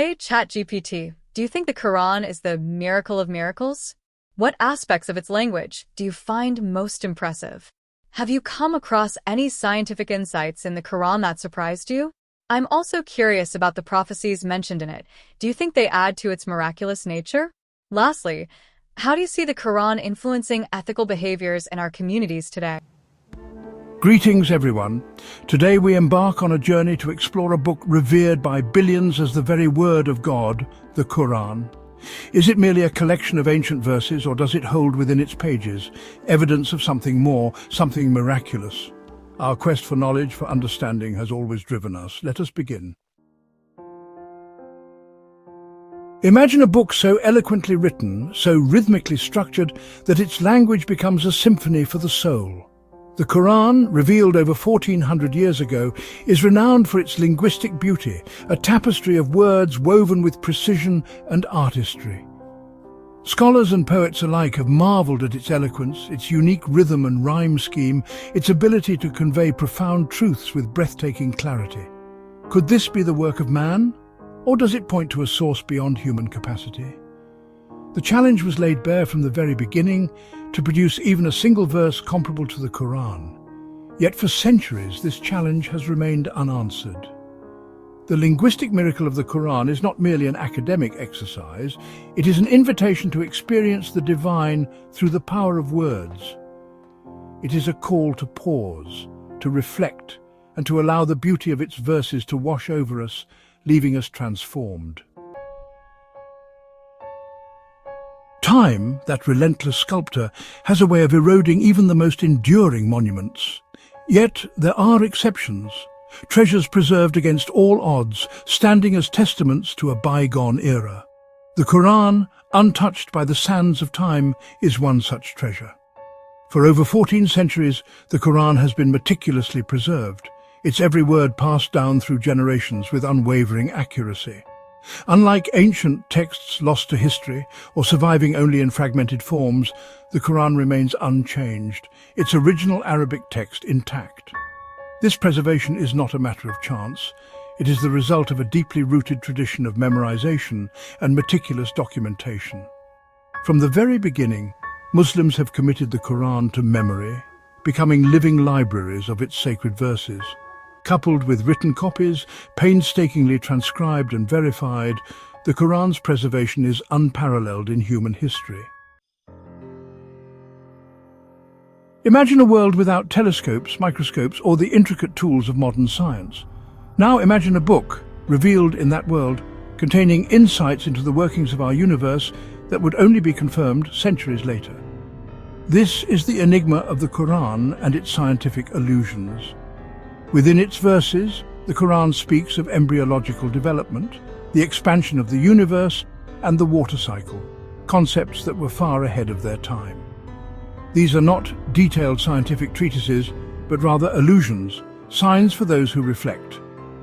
Hey, ChatGPT, do you think the Quran is the miracle of miracles? What aspects of its language do you find most impressive? Have you come across any scientific insights in the Quran that surprised you? I'm also curious about the prophecies mentioned in it. Do you think they add to its miraculous nature? Lastly, how do you see the Quran influencing ethical behaviors in our communities today? Greetings everyone. Today we embark on a journey to explore a book revered by billions as the very word of God, the Quran. Is it merely a collection of ancient verses, or does it hold within its pages evidence of something more, something miraculous? Our quest for knowledge, for understanding, has always driven us. Let us begin. Imagine a book so eloquently written, so rhythmically structured, that its language becomes a symphony for the soul. The Quran, revealed over 1400 years ago, is renowned for its linguistic beauty, a tapestry of words woven with precision and artistry. Scholars and poets alike have marveled at its eloquence, its unique rhythm and rhyme scheme, its ability to convey profound truths with breathtaking clarity. Could this be the work of man, or does it point to a source beyond human capacity? The challenge was laid bare from the very beginning to produce even a single verse comparable to the Quran. Yet for centuries this challenge has remained unanswered. The linguistic miracle of the Quran is not merely an academic exercise, it is an invitation to experience the divine through the power of words. It is a call to pause, to reflect, and to allow the beauty of its verses to wash over us, leaving us transformed. Time, that relentless sculptor, has a way of eroding even the most enduring monuments. Yet there are exceptions, treasures preserved against all odds, standing as testaments to a bygone era. The Quran, untouched by the sands of time, is one such treasure. For over 14 centuries, the Quran has been meticulously preserved, its every word passed down through generations with unwavering accuracy. Unlike ancient texts lost to history or surviving only in fragmented forms, the Quran remains unchanged, its original Arabic text intact. This preservation is not a matter of chance. It is the result of a deeply rooted tradition of memorization and meticulous documentation. From the very beginning, Muslims have committed the Quran to memory, becoming living libraries of its sacred verses. Coupled with written copies, painstakingly transcribed and verified, the Quran's preservation is unparalleled in human history. Imagine a world without telescopes, microscopes, or the intricate tools of modern science. Now imagine a book, revealed in that world, containing insights into the workings of our universe that would only be confirmed centuries later. This is the enigma of the Quran and its scientific allusions. Within its verses, the Quran speaks of embryological development, the expansion of the universe, and the water cycle, concepts that were far ahead of their time. These are not detailed scientific treatises, but rather allusions, signs for those who reflect.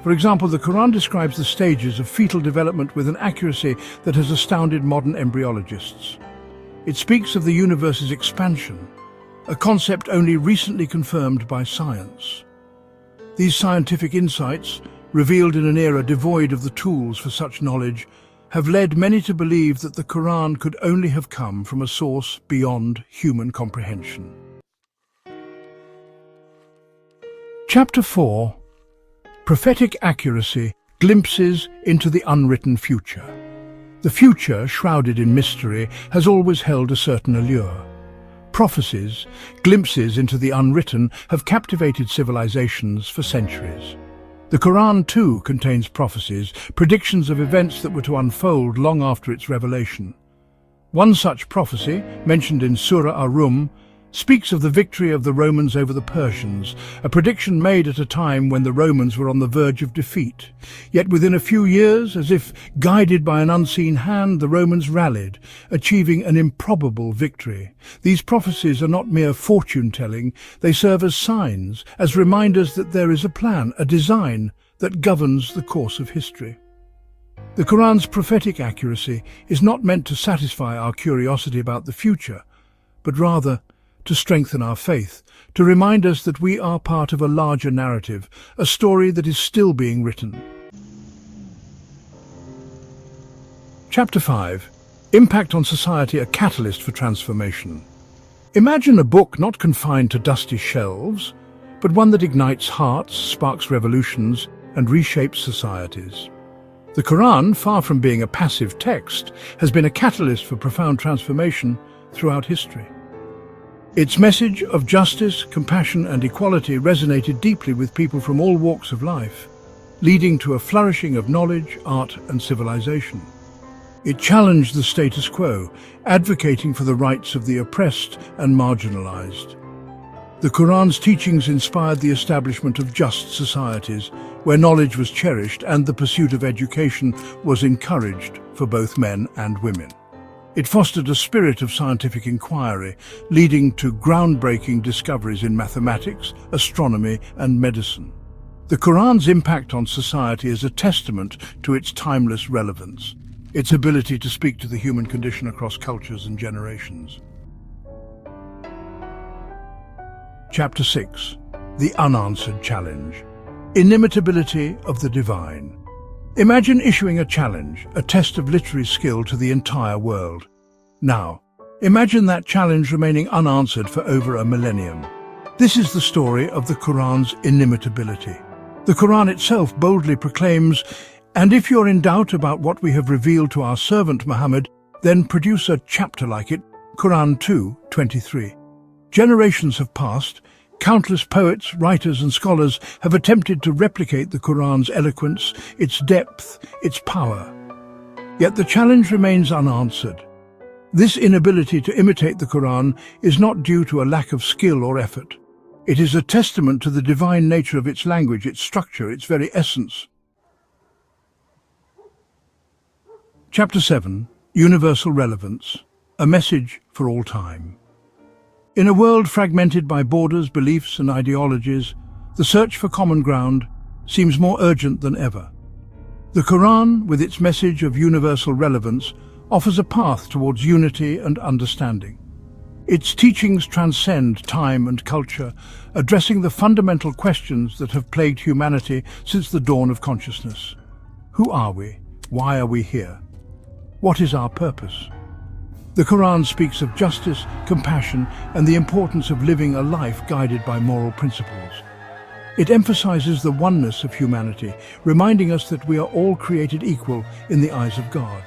For example, the Quran describes the stages of fetal development with an accuracy that has astounded modern embryologists. It speaks of the universe's expansion, a concept only recently confirmed by science. These scientific insights, revealed in an era devoid of the tools for such knowledge, have led many to believe that the Quran could only have come from a source beyond human comprehension. Chapter 4. Prophetic Accuracy, Glimpses into the Unwritten Future. The future, shrouded in mystery, has always held a certain allure. Prophecies, glimpses into the unwritten, have captivated civilizations for centuries. The Quran, too, contains prophecies, predictions of events that were to unfold long after its revelation. One such prophecy, mentioned in Surah Ar-Rum, speaks of the victory of the Romans over the Persians, a prediction made at a time when the Romans were on the verge of defeat. Yet within a few years, as if guided by an unseen hand, the Romans rallied, achieving an improbable victory. These prophecies are not mere fortune-telling, they serve as signs, as reminders that there is a plan, a design, that governs the course of history. The Quran's prophetic accuracy is not meant to satisfy our curiosity about the future, but rather to strengthen our faith, to remind us that we are part of a larger narrative, a story that is still being written. Chapter 5. Impact on society, a catalyst for transformation. Imagine a book not confined to dusty shelves, but one that ignites hearts, sparks revolutions, and reshapes societies. The Quran, far from being a passive text, has been a catalyst for profound transformation throughout history. Its message of justice, compassion, and equality resonated deeply with people from all walks of life, leading to a flourishing of knowledge, art, and civilization. It challenged the status quo, advocating for the rights of the oppressed and marginalized. The Quran's teachings inspired the establishment of just societies, where knowledge was cherished and the pursuit of education was encouraged for both men and women. It fostered a spirit of scientific inquiry, leading to groundbreaking discoveries in mathematics, astronomy, and medicine. The Quran's impact on society is a testament to its timeless relevance, its ability to speak to the human condition across cultures and generations. Chapter 6. The Unanswered Challenge. Inimitability of the Divine. Imagine issuing a challenge, a test of literary skill to the entire world. Now, imagine that challenge remaining unanswered for over a millennium. This is the story of the Quran's inimitability. The Quran itself boldly proclaims, "And if you're in doubt about what we have revealed to our servant Muhammad, then produce a chapter like it." Quran 2:23. Generations have passed. Countless poets, writers, and scholars have attempted to replicate the Quran's eloquence, its depth, its power. Yet the challenge remains unanswered. This inability to imitate the Quran is not due to a lack of skill or effort. It is a testament to the divine nature of its language, its structure, its very essence. Chapter 7. Universal Relevance. A Message for All Time. In a world fragmented by borders, beliefs, and ideologies, the search for common ground seems more urgent than ever. The Quran, with its message of universal relevance, offers a path towards unity and understanding. Its teachings transcend time and culture, addressing the fundamental questions that have plagued humanity since the dawn of consciousness. Who are we? Why are we here? What is our purpose? The Quran speaks of justice, compassion, and the importance of living a life guided by moral principles. It emphasizes the oneness of humanity, reminding us that we are all created equal in the eyes of God.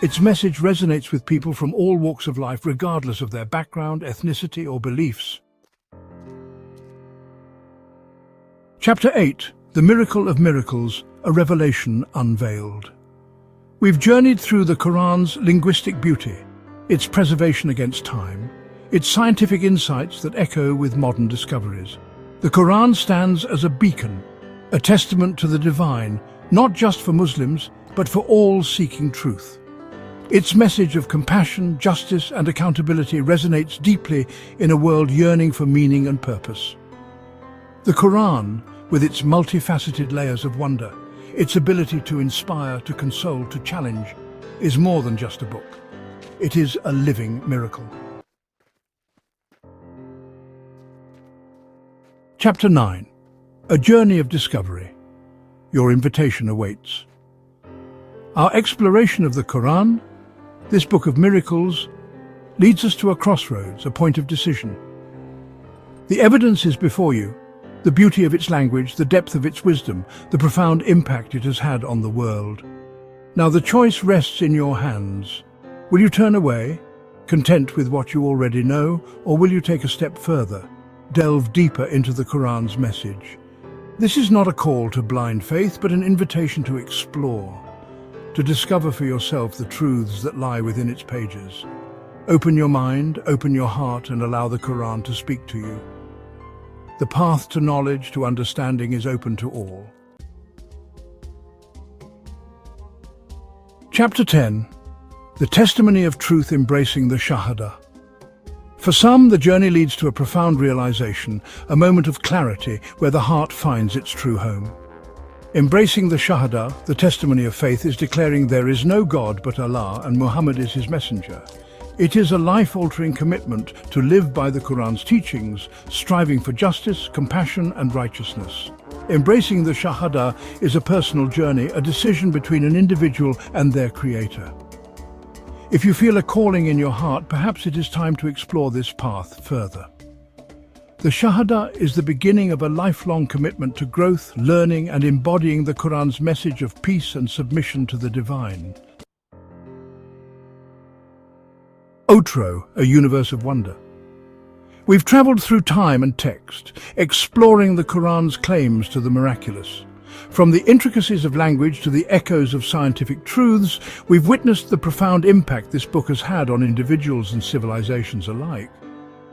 Its message resonates with people from all walks of life, regardless of their background, ethnicity, or beliefs. Chapter 8. The Miracle of Miracles, a Revelation Unveiled. We've journeyed through the Quran's linguistic beauty, its preservation against time, its scientific insights that echo with modern discoveries. The Quran stands as a beacon, a testament to the divine, not just for Muslims, but for all seeking truth. Its message of compassion, justice, and accountability resonates deeply in a world yearning for meaning and purpose. The Quran, with its multifaceted layers of wonder, its ability to inspire, to console, to challenge, is more than just a book. It is a living miracle. Chapter 9. A Journey of Discovery. Your invitation awaits. Our exploration of the Quran, this book of miracles, leads us to a crossroads, a point of decision. The evidence is before you, the beauty of its language, the depth of its wisdom, the profound impact it has had on the world. Now the choice rests in your hands. Will you turn away, content with what you already know, or will you take a step further, delve deeper into the Quran's message? This is not a call to blind faith, but an invitation to explore, to discover for yourself the truths that lie within its pages. Open your mind, open your heart, and allow the Quran to speak to you. The path to knowledge, to understanding, is open to all. Chapter 10. The Testimony of Truth Embracing the Shahadah. For some, the journey leads to a profound realization, a moment of clarity where the heart finds its true home. Embracing the Shahadah, the testimony of faith, is declaring there is no God but Allah and Muhammad is his messenger. It is a life-altering commitment to live by the Quran's teachings, striving for justice, compassion, and righteousness. Embracing the Shahadah is a personal journey, a decision between an individual and their creator. If you feel a calling in your heart, perhaps it is time to explore this path further. The Shahada is the beginning of a lifelong commitment to growth, learning, and embodying the Quran's message of peace and submission to the divine. Otro, a universe of wonder. We've traveled through time and text, exploring the Quran's claims to the miraculous. From the intricacies of language to the echoes of scientific truths, we've witnessed the profound impact this book has had on individuals and civilizations alike.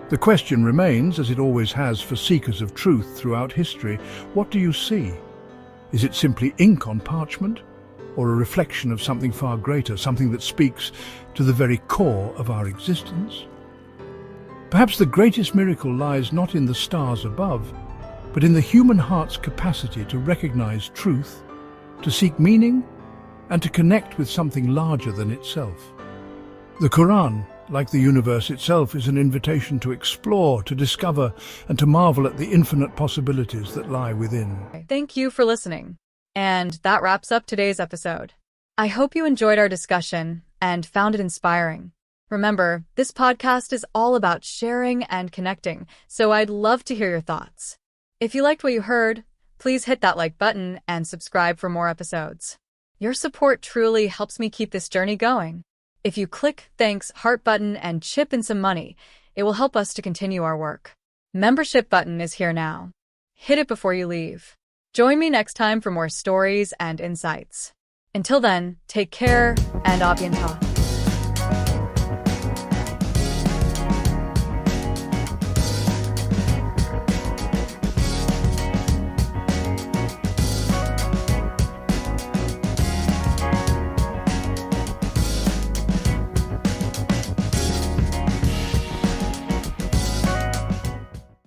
The question remains, as it always has for seekers of truth throughout history, what do you see? Is it simply ink on parchment? Or a reflection of something far greater, something that speaks to the very core of our existence? Perhaps the greatest miracle lies not in the stars above, but in the human heart's capacity to recognize truth, to seek meaning, and to connect with something larger than itself. The Quran, like the universe itself, is an invitation to explore, to discover, and to marvel at the infinite possibilities that lie within. Thank you for listening. And that wraps up today's episode. I hope you enjoyed our discussion and found it inspiring. Remember, this podcast is all about sharing and connecting, so I'd love to hear your thoughts. If you liked what you heard, please hit that like button and subscribe for more episodes. Your support truly helps me keep this journey going. If you click thanks heart button and chip in some money, it will help us to continue our work. Membership button is here now. Hit it before you leave. Join me next time for more stories and insights. Until then, take care and Avianta.